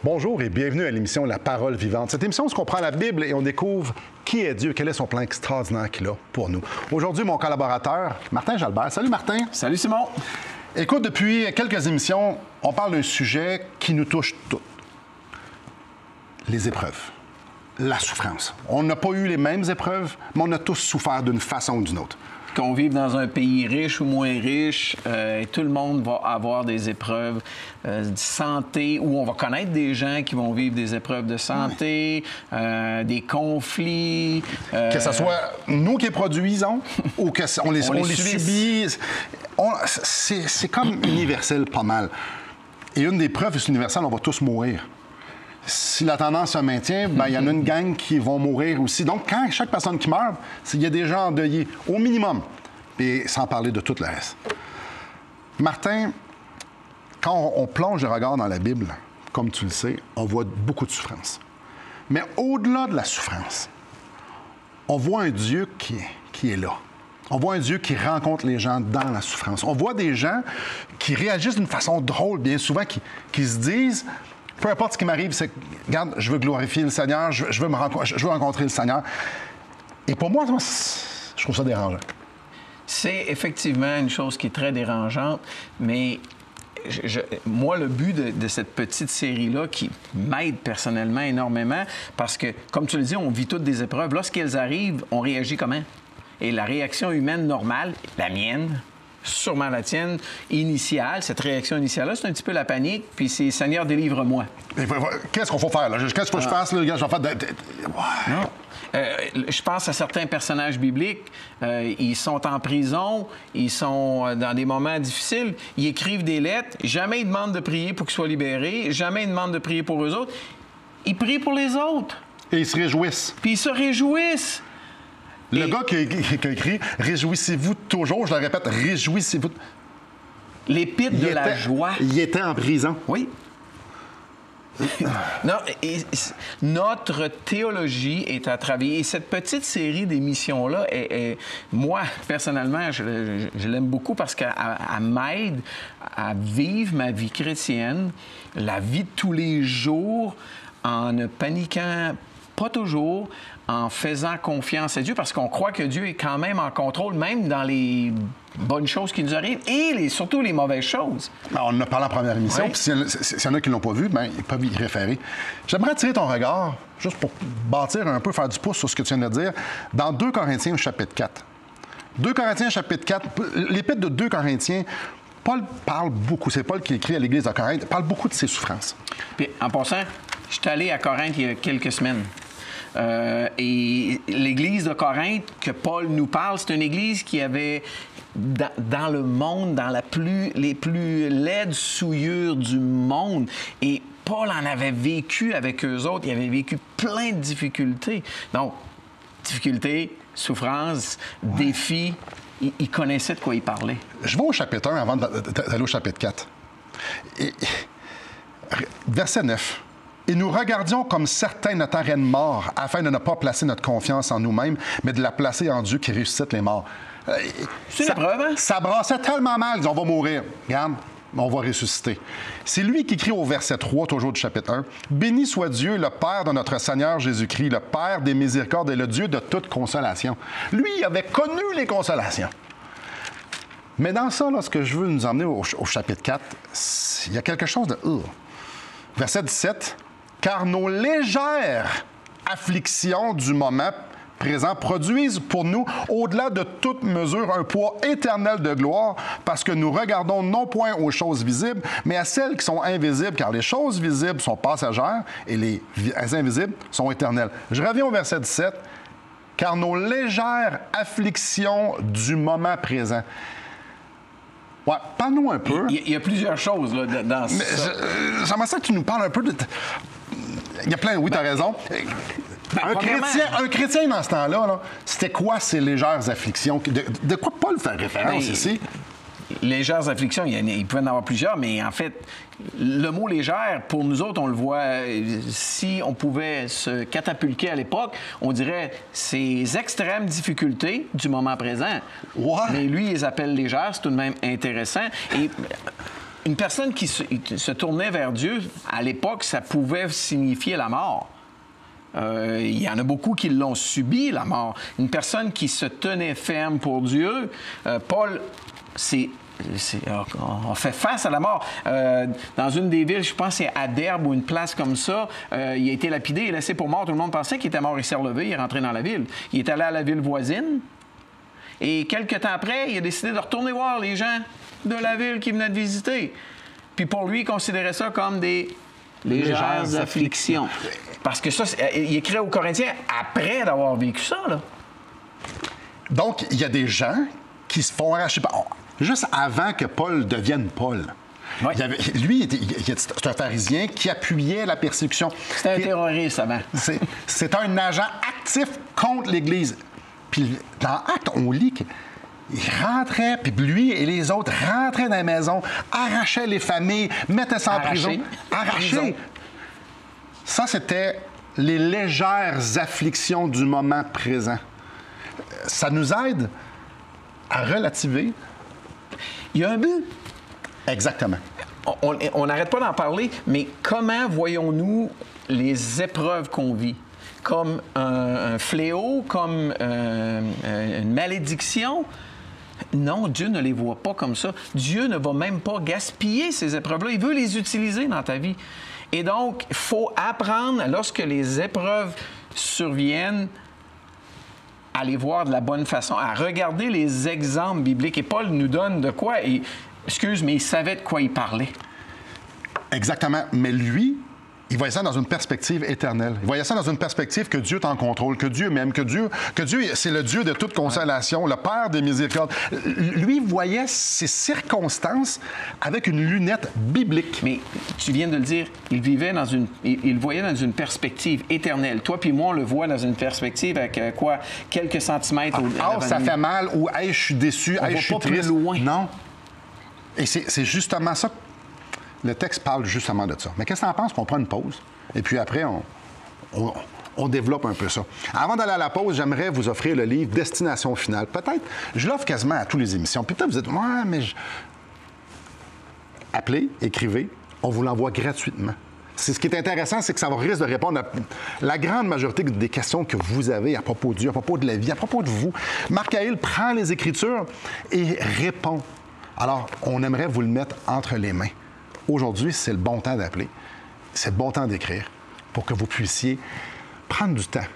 Bonjour et bienvenue à l'émission La Parole vivante. Cette émission, on se comprend la Bible et on découvre qui est Dieu, quel est son plan extraordinaire qu'il a pour nous. Aujourd'hui, mon collaborateur, Martin Jalbert. Salut Martin. Salut Simon. Écoute, depuis quelques émissions, on parle d'un sujet qui nous touche tous. Les épreuves, la souffrance. On n'a pas eu les mêmes épreuves, mais on a tous souffert d'une façon ou d'une autre. Qu'on vive dans un pays riche ou moins riche, tout le monde va avoir des épreuves de santé, où on va connaître des gens qui vont vivre des épreuves de santé, des conflits. Que ce soit nous qui les produisons ou qu'on les subit. C'est comme universel pas mal. Et une des preuves universelles, on va tous mourir. Si la tendance se maintient, il y en a une gang qui vont mourir aussi. Donc, quand chaque personne qui meurt, il y a des gens endeuillés, au minimum, et sans parler de tout le reste. Martin, quand on plonge le regard dans la Bible, comme tu le sais, on voit beaucoup de souffrance. Mais au-delà de la souffrance, on voit un Dieu qui est là. On voit un Dieu qui rencontre les gens dans la souffrance. On voit des gens qui réagissent d'une façon drôle, bien souvent, qui se disent... Peu importe ce qui m'arrive, c'est regarde, je veux glorifier le Seigneur, je veux rencontrer le Seigneur. Et pour moi, je trouve ça dérangeant. C'est effectivement une chose qui est très dérangeante, mais moi, le but de cette petite série-là, qui m'aide personnellement énormément, parce que, comme tu le dis, on vit toutes des épreuves. Lorsqu'elles arrivent, on réagit comment? Et la réaction humaine normale, la mienne, sûrement la tienne, initiale, cette réaction initiale-là, c'est un petit peu la panique, puis c'est « Seigneur, délivre-moi ». Qu'est-ce qu'il faut faire, là? Qu'est-ce qu'il faut que je fasse, là? Je vais faire... Non. Je pense à certains personnages bibliques. Ils sont en prison, ils sont dans des moments difficiles, ils écrivent des lettres, jamais ils demandent de prier pour qu'ils soient libérés, jamais ils demandent de prier pour eux autres. Ils prient pour les autres. Et ils se réjouissent. Puis ils se réjouissent. Le gars qui a écrit « Réjouissez-vous toujours », je le répète, « Réjouissez-vous ». L'épître de la joie. Il était en prison. Oui. Non, notre théologie est à travailler. Et cette petite série d'émissions-là, moi, personnellement, je l'aime beaucoup parce qu'elle m'aide à vivre ma vie chrétienne, la vie de tous les jours, en ne paniquant pas toujours, en faisant confiance à Dieu, parce qu'on croit que Dieu est quand même en contrôle, même dans les bonnes choses qui nous arrivent et surtout les mauvaises choses. On en a parlé en première émission, oui. Puis s'il y en a qui ne l'ont pas vu, ils peuvent y référer. J'aimerais attirer ton regard, juste pour bâtir un peu, faire du pouce sur ce que tu viens de dire, dans 2 Corinthiens, chapitre 4. 2 Corinthiens, chapitre 4, l'épître de 2 Corinthiens, Paul parle beaucoup, c'est Paul qui écrit à l'Église de Corinthe, parle beaucoup de ses souffrances. Puis, en passant, je suis allé à Corinthe il y a quelques semaines. Et l'Église de Corinthe que Paul nous parle, c'est une Église qui avait, dans le monde, dans les plus laides souillures du monde. Et Paul en avait vécu avec eux autres. Il avait vécu plein de difficultés. Donc, difficultés, souffrances, défis. Il connaissait de quoi il parlait. Je vais au chapitre 1 avant d'aller au chapitre 4. Verset 9. « Et nous regardions comme certains notre arène mort, afin de ne pas placer notre confiance en nous-mêmes, mais de la placer en Dieu qui ressuscite les morts. » C'est la preuve, hein? Ça brassait tellement mal, ils disent, on va mourir. Regarde, on va ressusciter. C'est lui qui crie au verset 3, toujours du chapitre 1. « Béni soit Dieu, le Père de notre Seigneur Jésus-Christ, le Père des miséricordes et le Dieu de toute consolation. » Lui, il avait connu les consolations. Mais dans ça, là, ce que je veux nous emmener au chapitre 4, il y a quelque chose de... Verset 17. Car nos légères afflictions du moment présent produisent pour nous, au-delà de toute mesure, un poids éternel de gloire, parce que nous regardons non point aux choses visibles, mais à celles qui sont invisibles, car les choses visibles sont passagères et les invisibles sont éternelles. Je reviens au verset 17. Car nos légères afflictions du moment présent. Ouais, parle-nous un peu. Il y a plusieurs choses là, dans ça. J'aimerais ça que tu nous parles un peu de... Il y a plein, oui, tu as raison. Un chrétien dans ce temps-là, là, c'était quoi ces légères afflictions? De quoi Paul fait référence ici? Légères afflictions, il pouvait en avoir plusieurs, mais en fait, le mot légère, pour nous autres, on le voit, si on pouvait se catapulter à l'époque, on dirait ces extrêmes difficultés du moment présent. Ouais. Mais lui, il les appelle légères, c'est tout de même intéressant. Et Une personne qui se tournait vers Dieu, à l'époque, ça pouvait signifier la mort. Il y en a beaucoup qui l'ont subi, la mort. Une personne qui se tenait ferme pour Dieu, Paul, on fait face à la mort. Dans une des villes, je pense que c'est à Derbe ou une place comme ça, il a été lapidé et laissé pour mort. Tout le monde pensait qu'il était mort. Il s'est relevé, il est rentré dans la ville. Il est allé à la ville voisine et quelques temps après, il a décidé de retourner voir les gens de la ville qu'il venait de visiter. Puis pour lui, il considérait ça comme des légères afflictions. Parce que ça, il écrit aux Corinthiens après d'avoir vécu ça, là. Donc, il y a des gens qui se font arracher juste avant que Paul devienne Paul. Oui. C'est un pharisien qui appuyait la persécution. C'était un terroriste avant. C'est un agent actif contre l'Église. Puis dans Actes, on lit qu'il rentrait, puis lui et les autres rentraient dans la maison, arrachaient les familles, mettaient ça en prison. Arrachés. Ça, c'était les légères afflictions du moment présent. Ça nous aide à relativer. Il y a un but. Exactement. On n'arrête pas d'en parler, mais comment voyons-nous les épreuves qu'on vit? Comme un fléau, comme une malédiction? Non, Dieu ne les voit pas comme ça. Dieu ne va même pas gaspiller ces épreuves-là. Il veut les utiliser dans ta vie. Et donc, il faut apprendre, lorsque les épreuves surviennent, à les voir de la bonne façon, à regarder les exemples bibliques. Et Paul nous donne de quoi? Mais il savait de quoi il parlait. Exactement. Mais lui, il voyait ça dans une perspective éternelle. Il voyait ça dans une perspective que Dieu est en contrôle, que Dieu m'aime, que Dieu, c'est le Dieu de toute consolation, le Père des miséricordes. Lui voyait ces circonstances avec une lunette biblique. Mais tu viens de le dire, il le voyait dans une perspective éternelle. Toi puis moi, on le voit dans une perspective avec quelques centimètres. Ça fait mal, ou hey, je suis déçu, hey, je suis triste. Plus loin. Non. Et c'est justement ça. Le texte parle justement de ça. Mais qu'est-ce que tu en penses qu'on prend une pause? Et puis après, on développe un peu ça. Avant d'aller à la pause, j'aimerais vous offrir le livre Destination finale. Peut-être, je l'offre quasiment à toutes les émissions. Puis peut-être vous dites, ouais, mais appelez, écrivez, on vous l'envoie gratuitement. Ce qui est intéressant, c'est que ça va risque de répondre à la grande majorité des questions que vous avez à propos de Dieu, à propos de la vie, à propos de vous. Marc-Aïl prend les Écritures et répond. Alors, on aimerait vous le mettre entre les mains. Aujourd'hui, c'est le bon temps d'appeler. C'est le bon temps d'écrire pour que vous puissiez prendre du temps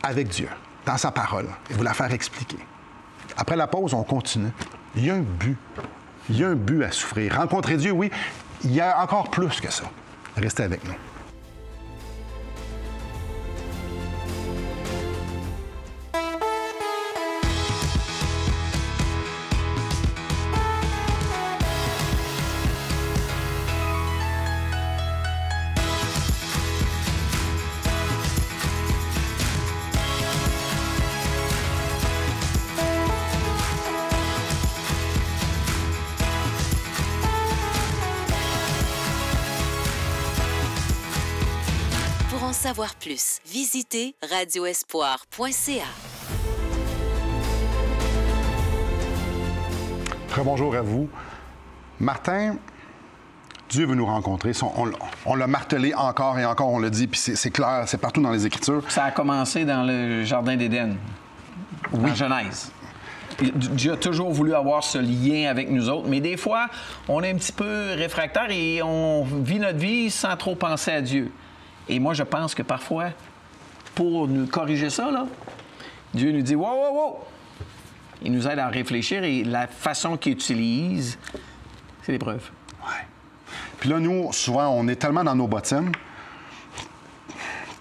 avec Dieu, dans sa parole, et vous la faire expliquer. Après la pause, on continue. Il y a un but. Il y a un but à souffrir. Rencontrer Dieu, oui, il y a encore plus que ça. Restez avec nous. Pour en savoir plus, visitez radioespoir.ca. Rebonjour à vous. Martin, Dieu veut nous rencontrer. On l'a martelé encore et encore, on l'a dit, puis c'est clair, c'est partout dans les Écritures. Ça a commencé dans le Jardin d'Éden, en Genèse. Dieu a toujours voulu avoir ce lien avec nous autres, mais des fois, on est un petit peu réfractaire et on vit notre vie sans trop penser à Dieu. Et moi, je pense que parfois, pour nous corriger ça, là, Dieu nous dit « Wow, wow, wow! » Il nous aide à réfléchir et la façon qu'il utilise, c'est l'épreuve. Oui. Puis là, nous, souvent, on est tellement dans nos bottines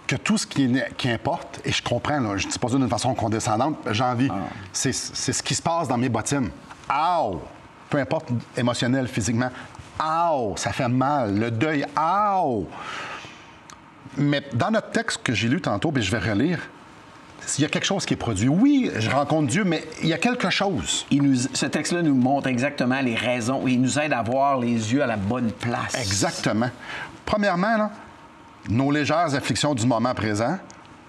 que tout ce qui importe, et je comprends, là, je ne dis pas ça d'une façon condescendante, j'ai envie, c'est ce qui se passe dans mes bottines. Aouh! Peu importe, émotionnel, physiquement. Aouh! Ça fait mal. Le deuil. Aouh! Mais dans notre texte que j'ai lu tantôt, puis je vais relire, il y a quelque chose qui est produit. Oui, je rencontre Dieu, mais il y a quelque chose. Ce texte-là nous montre exactement les raisons. Il nous aide à voir les yeux à la bonne place. Exactement. Premièrement, là, nos légères afflictions du moment présent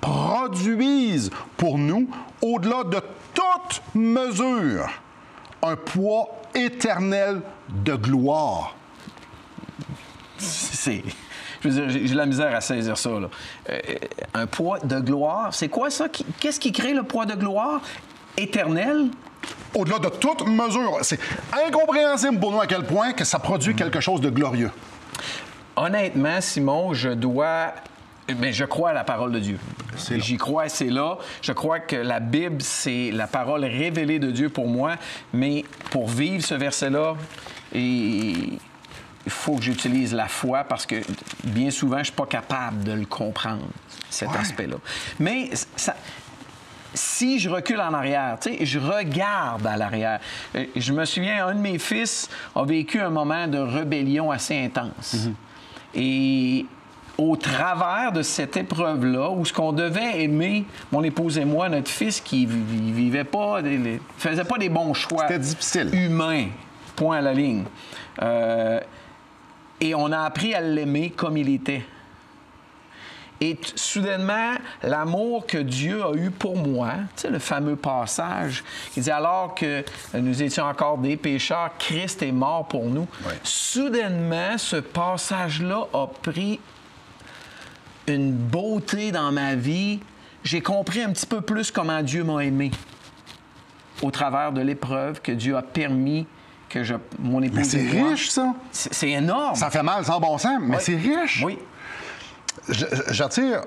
produisent pour nous, au-delà de toute mesure, un poids éternel de gloire. Je veux dire, j'ai la misère à saisir ça, là. Un poids de gloire, c'est quoi ça? Qu'est-ce qui crée le poids de gloire éternel? Au-delà de toute mesure. C'est incompréhensible pour nous à quel point que ça produit quelque chose de glorieux. Honnêtement, Simon, je crois à la parole de Dieu. J'y crois, c'est là. Je crois que la Bible, c'est la parole révélée de Dieu pour moi. Mais pour vivre ce verset-là, il faut que j'utilise la foi parce que bien souvent, je ne suis pas capable de le comprendre, cet aspect-là. Mais si je recule en arrière, tu sais, je regarde à l'arrière. Je me souviens, un de mes fils a vécu un moment de rébellion assez intense. Et au travers de cette épreuve-là, où ce qu'on devait aimer, mon épouse et moi, notre fils qui vivait pas, faisait pas des bons choix. C'était difficile. Humains, point à la ligne. Et on a appris à l'aimer comme il était. Et soudainement, l'amour que Dieu a eu pour moi, tu sais, le fameux passage, il dit alors que nous étions encore des pécheurs, Christ est mort pour nous. Ouais. Soudainement, ce passage-là a pris une beauté dans ma vie. J'ai compris un petit peu plus comment Dieu m'a aimé au travers de l'épreuve que Dieu a permis que mon épouse. Mais c'est riche, ça. C'est énorme. Ça fait mal sans bon sens, mais c'est riche. Oui. J'attire.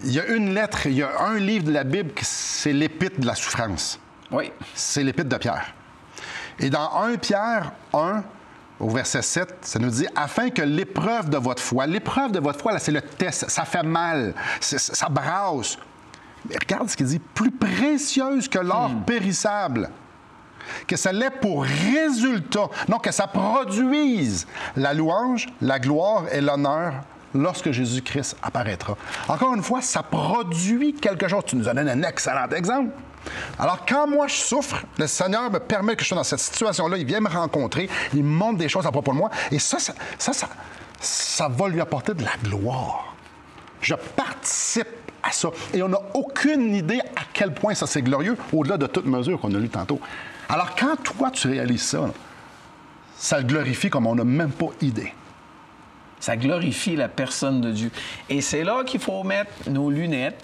Il y a une lettre, il y a un livre de la Bible, c'est l'Épître de la souffrance. Oui. C'est l'Épître de Pierre. Et dans 1 Pierre 1, au verset 7, ça nous dit « Afin que l'épreuve de votre foi... » L'épreuve de votre foi, là, c'est le test. Ça fait mal. Ça brasse. Mais regarde ce qu'il dit. « Plus précieuse que l'or périssable. » Que ça l'ait pour résultat. Non, que ça produise la louange, la gloire et l'honneur lorsque Jésus-Christ apparaîtra. Encore une fois, ça produit quelque chose. Tu nous as donné un excellent exemple. Alors, quand moi, je souffre, le Seigneur me permet que je sois dans cette situation-là. Il vient me rencontrer. Il me montre des choses à propos de moi. Et ça va lui apporter de la gloire. Je participe à ça. Et on n'a aucune idée à quel point ça, c'est glorieux, au-delà de toute mesure qu'on a lu tantôt. Alors, quand toi, tu réalises ça, ça le glorifie comme on n'a même pas idée. Ça glorifie la personne de Dieu. Et c'est là qu'il faut mettre nos lunettes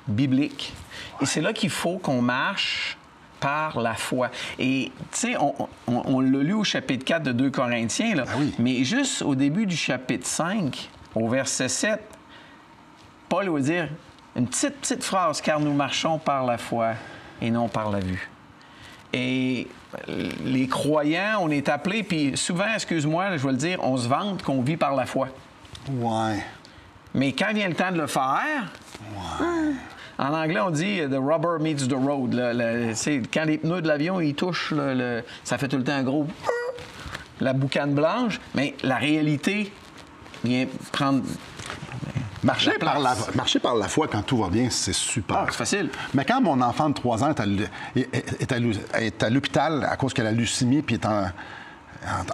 bibliques. Et c'est là qu'il faut qu'on marche par la foi. Et, tu sais, on l'a lu au chapitre 4 de 2 Corinthiens, là, mais juste au début du chapitre 5, au verset 7, Paul va dire une petite phrase, « Car nous marchons par la foi et non par la vue. » Et les croyants, on est appelés, puis souvent, excuse-moi, je vais le dire, on se vante qu'on vit par la foi. Ouais. Mais quand vient le temps de le faire, en anglais, on dit « the rubber meets the road ». Quand les pneus de l'avion, ils touchent, ça fait tout le temps un gros... la boucane blanche, mais la réalité vient prendre... Marcher par la foi quand tout va bien, c'est super. Ah, c'est facile. Mais quand mon enfant de 3 ans est à l'hôpital à cause qu'elle a leucémie puis est en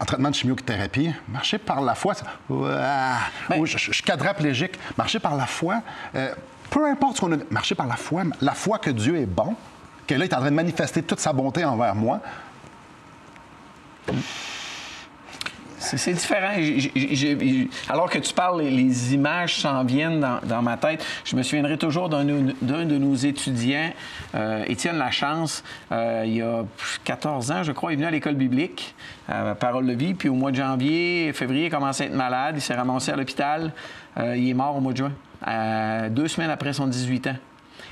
traitement de chimiothérapie, marcher par la foi, je suis quadraplégique. Marcher par la foi, peu importe ce qu'on a... Marcher par la foi que Dieu est bon, que là, il est en train de manifester toute sa bonté envers moi. C'est différent. Alors que tu parles, les images s'en viennent dans ma tête. Je me souviendrai toujours d'un de nos étudiants, Étienne Lachance, il y a 14 ans, je crois, il est venu à l'école biblique, à Parole de vie, puis au mois de janvier, février, il commençait à être malade, il s'est ramassé à l'hôpital, il est mort au mois de juin, 2 semaines après son 18 ans.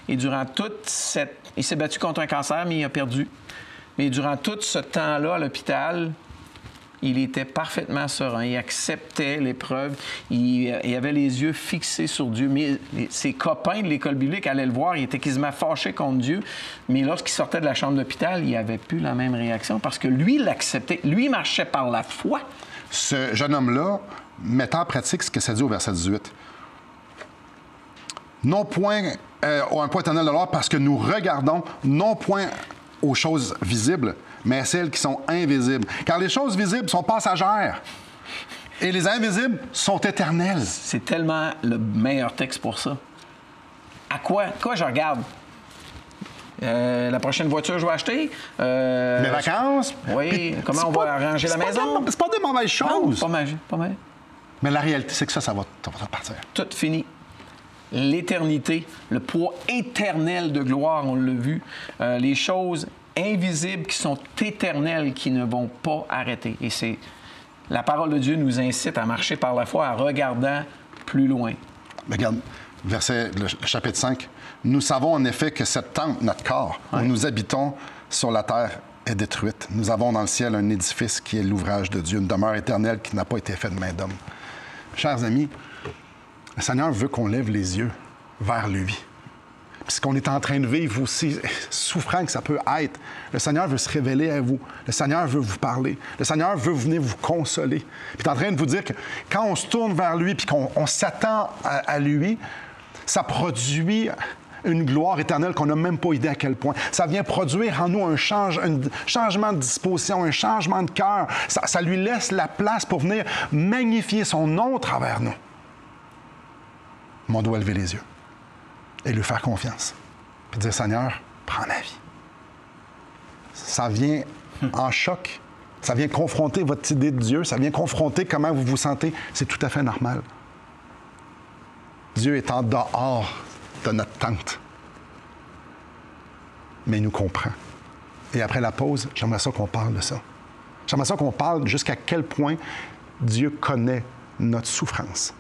Et durant toute cette... Il s'est battu contre un cancer, mais il a perdu. Mais durant tout ce temps-là à l'hôpital... Il était parfaitement serein, il acceptait l'épreuve, il avait les yeux fixés sur Dieu. Mais ses copains de l'école biblique allaient le voir, il était quasiment fâché contre Dieu. Mais lorsqu'il sortait de la chambre d'hôpital, il n'avait plus la même réaction parce que lui, il l'acceptait. Lui, il marchait par la foi. Ce jeune homme-là mettait en pratique ce que ça dit au verset 18. Non point un point éternel de l'or parce que nous regardons non point aux choses visibles, mais à celles qui sont invisibles. Car les choses visibles sont passagères et les invisibles sont éternelles. C'est tellement le meilleur texte pour ça. À quoi je regarde? La prochaine voiture que je vais acheter. Mes vacances. Oui, Puis, comment on va arranger la maison. C'est pas des mauvaises choses. Pas mal. Mais la réalité, c'est que ça va partir. Tout fini. L'éternité, le poids éternel de gloire, on l'a vu. Les choses invisibles qui sont éternelles, qui ne vont pas arrêter. Et c'est la parole de Dieu nous incite à marcher par la foi en regardant plus loin. Regarde, le chapitre 5. Nous savons en effet que cette tente, notre corps, où nous habitons sur la terre, est détruite. Nous avons dans le ciel un édifice qui est l'ouvrage de Dieu, une demeure éternelle qui n'a pas été faite de main d'homme. Chers amis, le Seigneur veut qu'on lève les yeux vers lui. Puis ce qu'on est en train de vivre aussi, souffrant que ça peut être, le Seigneur veut se révéler à vous. Le Seigneur veut vous parler. Le Seigneur veut venir vous consoler. Puis il est en train de vous dire que quand on se tourne vers lui puis qu'on s'attend à lui, ça produit une gloire éternelle qu'on n'a même pas idée à quel point. Ça vient produire en nous un changement de disposition, un changement de cœur. Ça lui laisse la place pour venir magnifier son nom au travers nous. Mais on doit lever les yeux et lui faire confiance. Puis dire, Seigneur, prends ma vie. Ça vient en choc. Ça vient confronter votre idée de Dieu. Ça vient confronter comment vous vous sentez. C'est tout à fait normal. Dieu est en dehors de notre tente. Mais il nous comprend. Et après la pause, j'aimerais ça qu'on parle de ça. J'aimerais ça qu'on parle jusqu'à quel point Dieu connaît notre souffrance.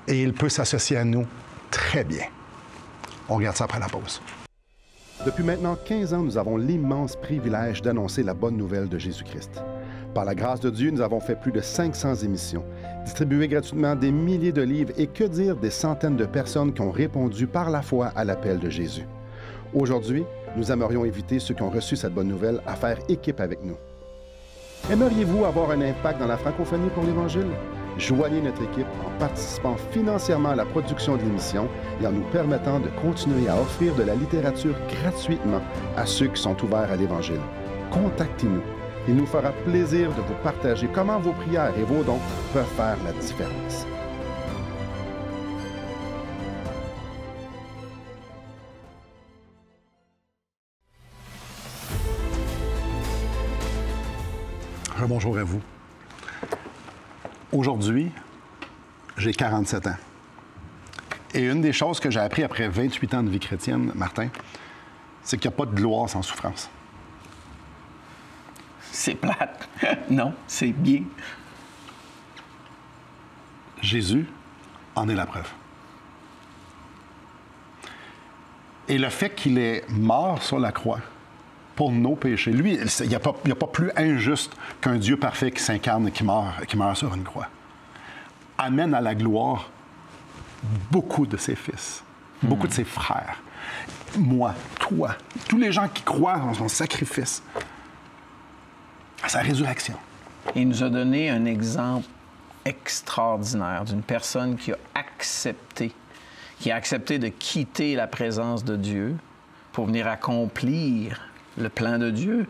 Et il peut s'associer à nous très bien. On regarde ça après la pause. Depuis maintenant 15 ans, nous avons l'immense privilège d'annoncer la bonne nouvelle de Jésus-Christ. Par la grâce de Dieu, nous avons fait plus de 500 émissions, distribué gratuitement des milliers de livres et que dire des centaines de personnes qui ont répondu par la foi à l'appel de Jésus. Aujourd'hui, nous aimerions inviter ceux qui ont reçu cette bonne nouvelle à faire équipe avec nous. Aimeriez-vous avoir un impact dans la francophonie pour l'Évangile? Joignez notre équipe en participant financièrement à la production de l'émission et en nous permettant de continuer à offrir de la littérature gratuitement à ceux qui sont ouverts à l'Évangile. Contactez-nous. Il nous fera plaisir de vous partager comment vos prières et vos dons peuvent faire la différence. Bonjour à vous. Aujourd'hui, j'ai 47 ans. Et une des choses que j'ai appris après 28 ans de vie chrétienne, Martin, c'est qu'il n'y a pas de gloire sans souffrance. C'est plate. Non, c'est bien. Jésus en est la preuve. Et le fait qu'il est mort sur la croix pour nos péchés, lui, il n'y a pas plus injuste qu'un Dieu parfait qui s'incarne et qui meurt sur une croix, amène à la gloire beaucoup de ses fils, beaucoup de ses frères, moi, toi, tous les gens qui croient en son sacrifice, à sa résurrection. Il nous a donné un exemple extraordinaire d'une personne qui a accepté de quitter la présence de Dieu pour venir accomplir le plan de Dieu.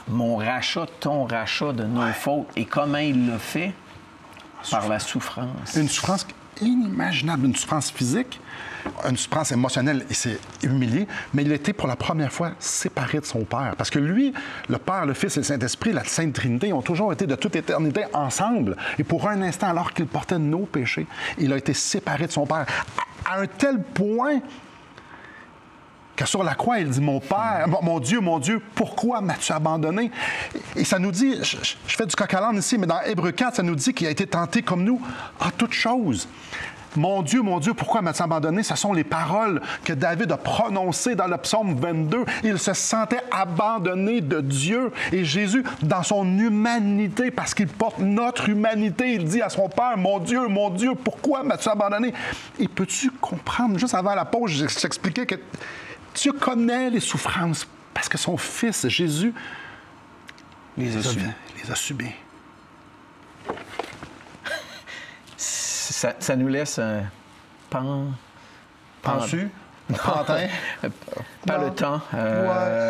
Mon rachat, ton rachat de nos fautes. Et comment il l'a fait? Par la souffrance. Une souffrance inimaginable, une souffrance physique, une souffrance émotionnelle, il s'est humilié, mais il a été pour la première fois séparé de son Père. Parce que lui, le Père, le Fils et le Saint-Esprit, la Sainte Trinité, ont toujours été de toute éternité ensemble. Et pour un instant, alors qu'il portait nos péchés, il a été séparé de son Père. À un tel point que sur la croix, il dit « Mon Père, mon Dieu, pourquoi m'as-tu abandonné? » Et ça nous dit, je fais du coq-à-l'âne ici, mais dans Hébreux 4, ça nous dit qu'il a été tenté comme nous en toutes choses. Mon Dieu, pourquoi m'as-tu abandonné? » Ce sont les paroles que David a prononcées dans le psaume 22. Il se sentait abandonné de Dieu. Et Jésus, dans son humanité, parce qu'il porte notre humanité, il dit à son Père, mon Dieu, pourquoi m'as-tu abandonné? Et peux-tu comprendre? Juste avant la pause, je t'expliquais que Dieu connaît les souffrances parce que son Fils, Jésus, les a subies. Ça nous laisse un pensu, pantin, pas le temps.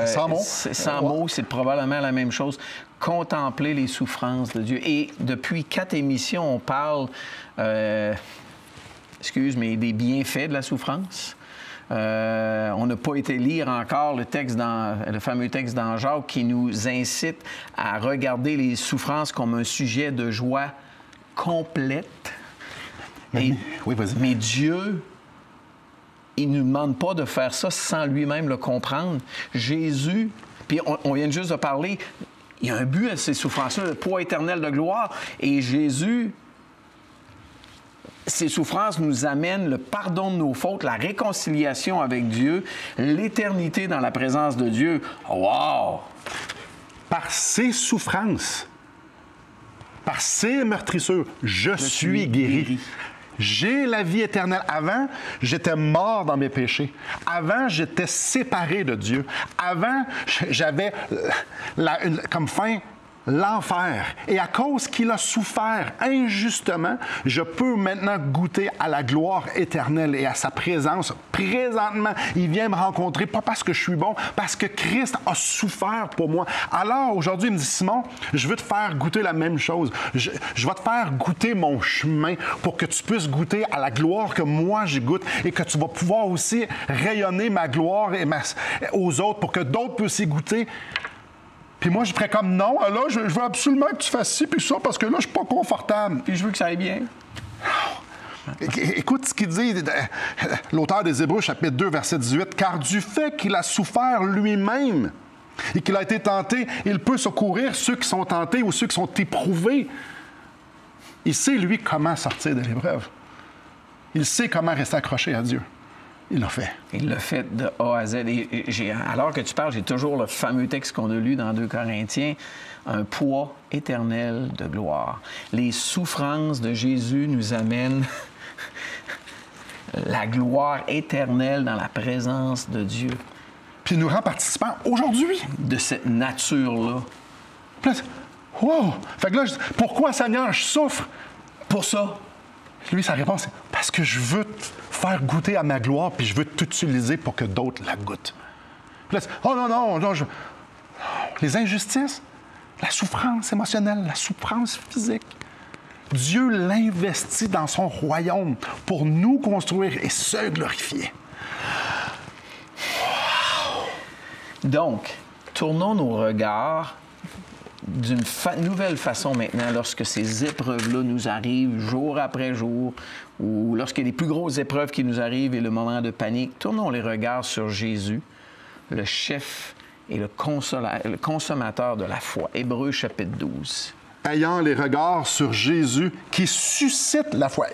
Sans mots. Sans mots, c'est probablement la même chose. Contempler les souffrances de Dieu. Et depuis 4 émissions, on parle, des bienfaits de la souffrance. On n'a pas été lire encore le fameux texte dans Jacques qui nous incite à regarder les souffrances comme un sujet de joie complète. Oui, vas-y. Mais Dieu, il ne nous demande pas de faire ça sans lui-même le comprendre. Jésus, puis on vient juste de parler, il y a un but à ces souffrances-là, le poids éternel de gloire. Et Jésus, ces souffrances nous amènent le pardon de nos fautes, la réconciliation avec Dieu, l'éternité dans la présence de Dieu. Wow! Par ces souffrances, par ces meurtrissures, je suis guéri. J'ai la vie éternelle. Avant, j'étais mort dans mes péchés. Avant, j'étais séparé de Dieu. Avant, j'avais comme fin l'enfer. Et à cause qu'il a souffert injustement, je peux maintenant goûter à la gloire éternelle et à sa présence. Présentement, il vient me rencontrer, pas parce que je suis bon, parce que Christ a souffert pour moi. Alors, aujourd'hui, il me dit, Simon, je veux te faire goûter la même chose. Je vais te faire goûter mon chemin pour que tu puisses goûter à la gloire que moi, j'y goûte et que tu vas pouvoir aussi rayonner ma gloire aux autres pour que d'autres puissent y goûter. Puis moi, je ferais comme non, là, je veux absolument que tu fasses ci puis ça parce que là, je suis pas confortable. Puis je veux que ça aille bien. Écoute ce qu'il dit, l'auteur des Hébreux, chapitre 2, verset 18. « Car du fait qu'il a souffert lui-même et qu'il a été tenté, il peut secourir ceux qui sont tentés ou ceux qui sont éprouvés. » Il sait, lui, comment sortir de l'épreuve. Il sait comment rester accroché à Dieu. Il l'a fait. Il l'a fait de A à Z. Et alors que tu parles, j'ai toujours le fameux texte qu'on a lu dans 2 Corinthiens, un poids éternel de gloire. Les souffrances de Jésus nous amènent la gloire éternelle dans la présence de Dieu. Puis il nous rend participants aujourd'hui. De cette nature-là. Wow! Fait que là, pourquoi, Seigneur, je souffre? Pour ça. Lui, sa réponse, c'est parce que je veux te faire goûter à ma gloire, puis je veux t'utiliser pour que d'autres la goûtent. Puis là, oh non, les injustices, la souffrance émotionnelle, la souffrance physique. Dieu l'investit dans son royaume pour nous construire et se glorifier. Wow. Donc, tournons nos regards d'une nouvelle façon maintenant lorsque ces épreuves-là nous arrivent jour après jour ou lorsqu'il y a des plus grosses épreuves qui nous arrivent et le moment de panique. Tournons les regards sur Jésus, le chef et le consommateur de la foi. Hébreux chapitre 12. Ayant les regards sur Jésus qui suscite la foi.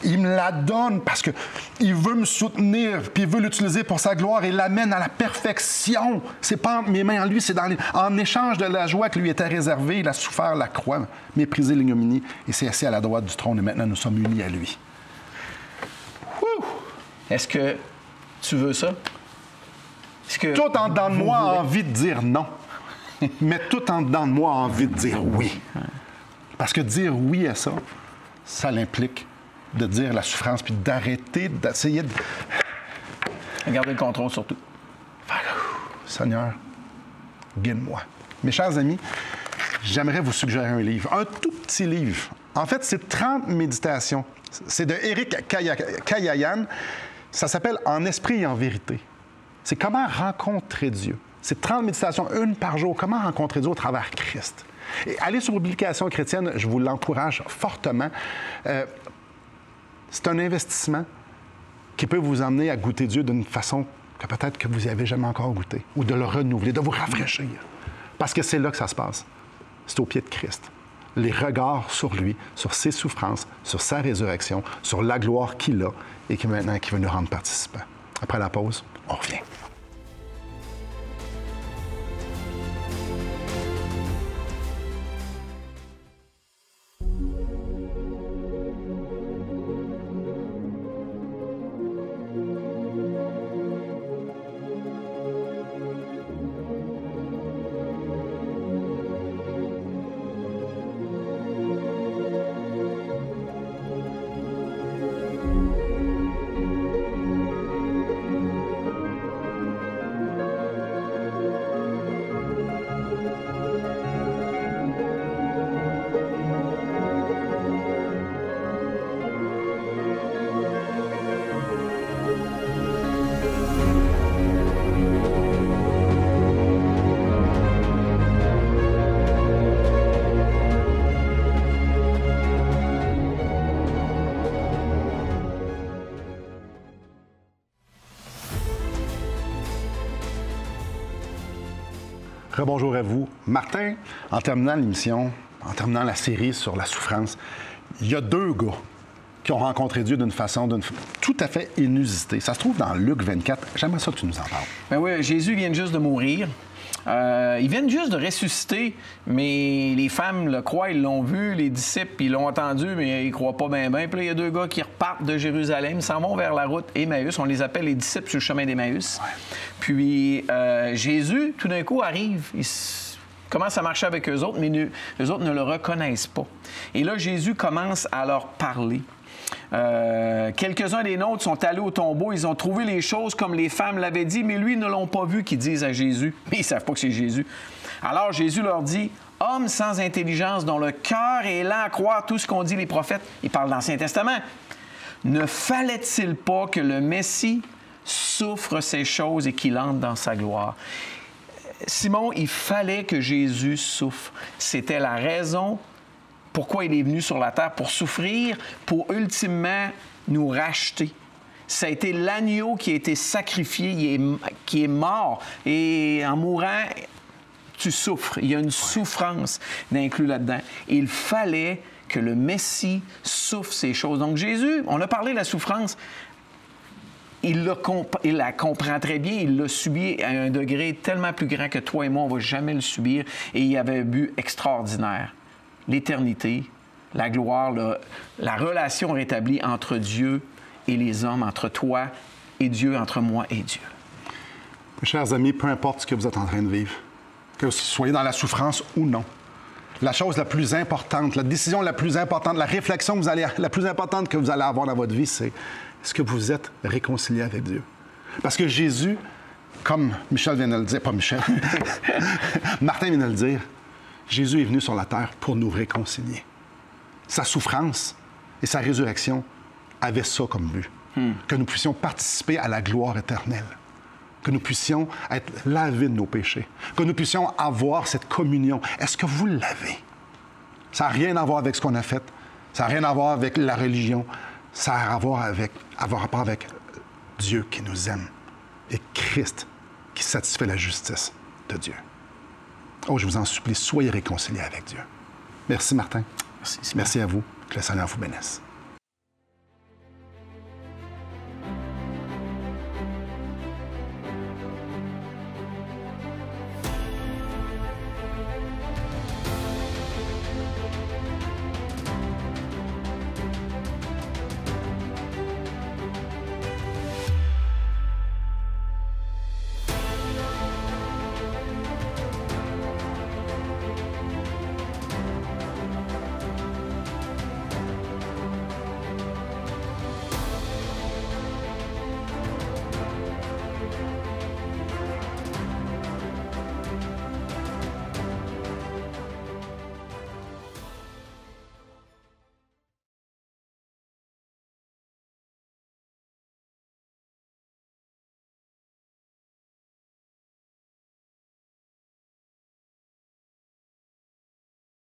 Il me la donne parce qu'il veut me soutenir, puis il veut l'utiliser pour sa gloire et l'amène à la perfection. C'est pas entre mes mains en lui, c'est en échange de la joie qui lui était réservée. Il a souffert la croix, méprisé l'ignominie et s'est assis à la droite du trône et maintenant nous sommes unis à lui. Wouh! Est-ce que tu veux ça? Tout en dedans de moi a envie de dire non. Mais tout en dedans de moi a envie de dire oui. Parce que dire oui à ça, ça l'implique de dire la souffrance puis d'arrêter d'essayer de... Garder le contrôle surtout. Seigneur, guide-moi. Mes chers amis, j'aimerais vous suggérer un livre, un tout petit livre. En fait, c'est 30 méditations. C'est de Eric Kayayan. Ça s'appelle « En esprit et en vérité ». C'est comment rencontrer Dieu. C'est 30 méditations, une par jour. Comment rencontrer Dieu au travers Christ. Et allez sur Publication chrétienne, je vous l'encourage fortement. C'est un investissement qui peut vous emmener à goûter Dieu d'une façon que peut-être que vous n'y avez jamais encore goûté, ou de le renouveler, de vous rafraîchir. Parce que c'est là que ça se passe. C'est au pied de Christ. Les regards sur lui, sur ses souffrances, sur sa résurrection, sur la gloire qu'il a et qui maintenant qui veut nous rendre participants. Après la pause, on revient. Rebonjour à vous. Martin, en terminant l'émission, en terminant la série sur la souffrance, il y a 2 gars qui ont rencontré Dieu d'une façon tout à fait inusitée. Ça se trouve dans Luc 24. J'aimerais ça que tu nous en parles. Ben oui, Jésus vient juste de mourir. Ils viennent juste de ressusciter, mais les femmes le croient, ils l'ont vu, les disciples, ils l'ont entendu, mais ils ne croient pas bien. Puis là, il y a 2 gars qui repartent de Jérusalem, s'en vont vers la route Emmaüs. On les appelle les disciples sur le chemin d'Emmaüs. Ouais. Puis Jésus, tout d'un coup, arrive. Il commence à marcher avec eux autres, mais eux autres ne le reconnaissent pas. Et là, Jésus commence à leur parler. Quelques-uns des nôtres sont allés au tombeau, ils ont trouvé les choses comme les femmes l'avaient dit, mais lui, ils ne l'ont pas vu, qu'ils disent à Jésus. Mais ils ne savent pas que c'est Jésus. Alors Jésus leur dit, « Hommes sans intelligence, dont le cœur est lent à croire tout ce qu'ont dit les prophètes. » Il parle d'Ancien Testament. « Ne fallait-il pas que le Messie souffre ces choses et qu'il entre dans sa gloire? » Simon, il fallait que Jésus souffre. C'était la raison pourquoi il est venu sur la terre, pour souffrir, pour ultimement nous racheter. Ça a été l'agneau qui a été sacrifié, qui est mort. Et en mourant, tu souffres. Il y a une souffrance d'inclus là-dedans. Il fallait que le Messie souffre ces choses. Donc Jésus, on a parlé de la souffrance, il la comprend très bien, il l'a subi à un degré tellement plus grand que toi et moi, on ne va jamais le subir. Et il y avait un but extraordinaire. L'éternité, la gloire, la relation rétablie entre Dieu et les hommes, entre toi et Dieu, entre moi et Dieu. Mes chers amis, peu importe ce que vous êtes en train de vivre, que vous soyez dans la souffrance ou non, la chose la plus importante, la décision la plus importante, la réflexion la plus importante que vous allez avoir dans votre vie, c'est est-ce que vous êtes réconcilié avec Dieu? Parce que Jésus, comme Michel vient de le dire, pas Michel, Martin vient de le dire, Jésus est venu sur la terre pour nous réconcilier. Sa souffrance et sa résurrection avaient ça comme but. Que nous puissions participer à la gloire éternelle. Que nous puissions être lavés de nos péchés. Que nous puissions avoir cette communion. Est-ce que vous l'avez? Ça n'a rien à voir avec ce qu'on a fait. Ça n'a rien à voir avec la religion. Ça a à voir rapport avec Dieu qui nous aime et Christ qui satisfait la justice de Dieu. Oh, je vous en supplie, soyez réconciliés avec Dieu. Merci, Martin. Merci. Merci à vous. Que le Seigneur vous bénisse.